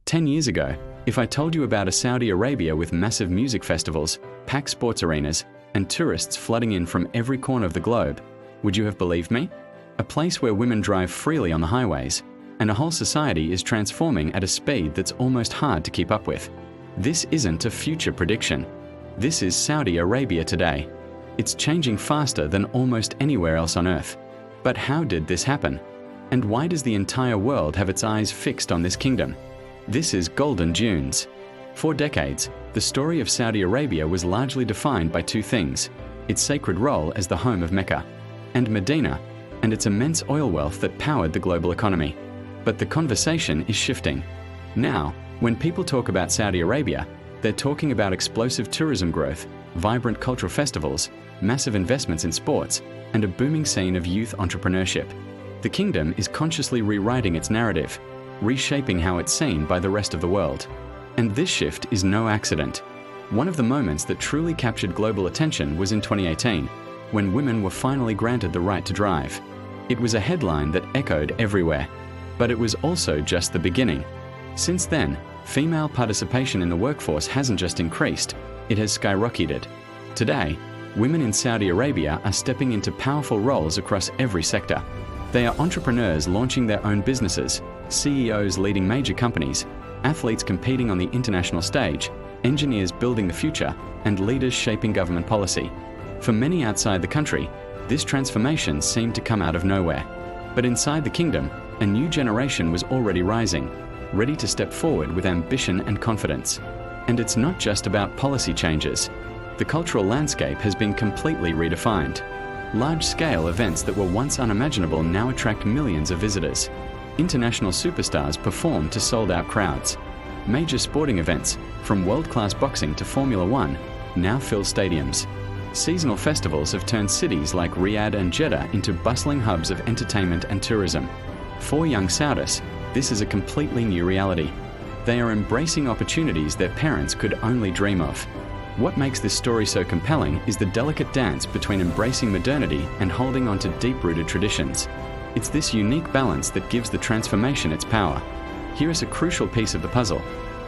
10 years ago, if I told you about a Saudi Arabia with massive music festivals, packed sports arenas, and tourists flooding in from every corner of the globe, would you have believed me? A place where women drive freely on the highways, and a whole society is transforming at a speed that's almost hard to keep up with. This isn't a future prediction. This is Saudi Arabia today. It's changing faster than almost anywhere else on Earth. But how did this happen? And why does the entire world have its eyes fixed on this kingdom? This is Golden Dunes. For decades, the story of Saudi Arabia was largely defined by two things: its sacred role as the home of Mecca and Medina, and its immense oil wealth that powered the global economy. But the conversation is shifting. Now, when people talk about Saudi Arabia, they're talking about explosive tourism growth, vibrant cultural festivals, massive investments in sports, and a booming scene of youth entrepreneurship. The kingdom is consciously rewriting its narrative, reshaping how it's seen by the rest of the world. And this shift is no accident. One of the moments that truly captured global attention was in 2018, when women were finally granted the right to drive. It was a headline that echoed everywhere. But it was also just the beginning. Since then, female participation in the workforce hasn't just increased, it has skyrocketed. Today, women in Saudi Arabia are stepping into powerful roles across every sector. They are entrepreneurs launching their own businesses, CEOs leading major companies, athletes competing on the international stage, engineers building the future, and leaders shaping government policy. For many outside the country, this transformation seemed to come out of nowhere. But inside the kingdom, a new generation was already rising, ready to step forward with ambition and confidence. And it's not just about policy changes. The cultural landscape has been completely redefined. Large-scale events that were once unimaginable now attract millions of visitors. International superstars perform to sold-out crowds. Major sporting events, from world-class boxing to Formula One, now fill stadiums. Seasonal festivals have turned cities like Riyadh and Jeddah into bustling hubs of entertainment and tourism. For young Saudis, this is a completely new reality. They are embracing opportunities their parents could only dream of. What makes this story so compelling is the delicate dance between embracing modernity and holding on to deep-rooted traditions. It's this unique balance that gives the transformation its power. Here is a crucial piece of the puzzle.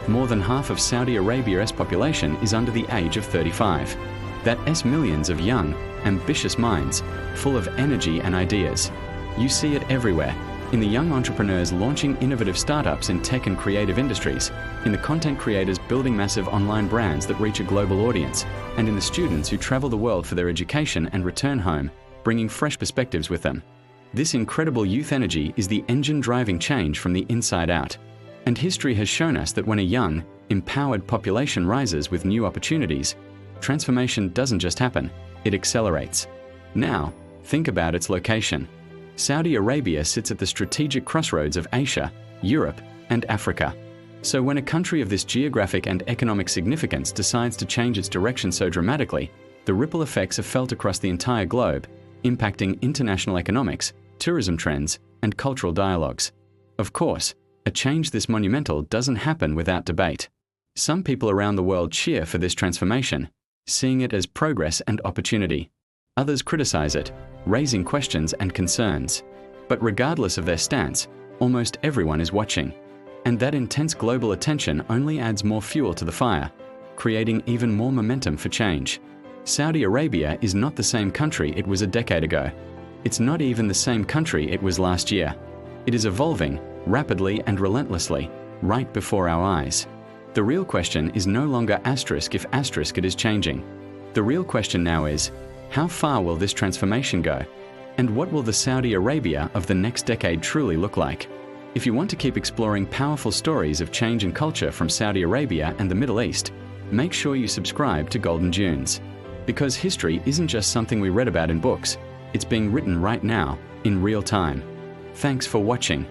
More than half of Saudi Arabia's population is under the age of 35. That's millions of young, ambitious minds, full of energy and ideas. You see it everywhere. In the young entrepreneurs launching innovative startups in tech and creative industries, in the content creators building massive online brands that reach a global audience, and in the students who travel the world for their education and return home, bringing fresh perspectives with them. This incredible youth energy is the engine driving change from the inside out. And history has shown us that when a young, empowered population rises with new opportunities, transformation doesn't just happen, it accelerates. Now, think about its location. Saudi Arabia sits at the strategic crossroads of Asia, Europe, and Africa. So when a country of this geographic and economic significance decides to change its direction so dramatically, the ripple effects are felt across the entire globe, impacting international economics, tourism trends, and cultural dialogues. Of course, a change this monumental doesn't happen without debate. Some people around the world cheer for this transformation, seeing it as progress and opportunity. Others criticize it, raising questions and concerns. But regardless of their stance, almost everyone is watching. And that intense global attention only adds more fuel to the fire, creating even more momentum for change. Saudi Arabia is not the same country it was a decade ago. It's not even the same country it was last year. It is evolving, rapidly and relentlessly, right before our eyes. The real question is no longer asterisk if asterisk it is changing. The real question now is, how far will this transformation go? And what will the Saudi Arabia of the next decade truly look like? If you want to keep exploring powerful stories of change and culture from Saudi Arabia and the Middle East, make sure you subscribe to Golden Dunes. Because history isn't just something we read about in books, it's being written right now, in real time. Thanks for watching.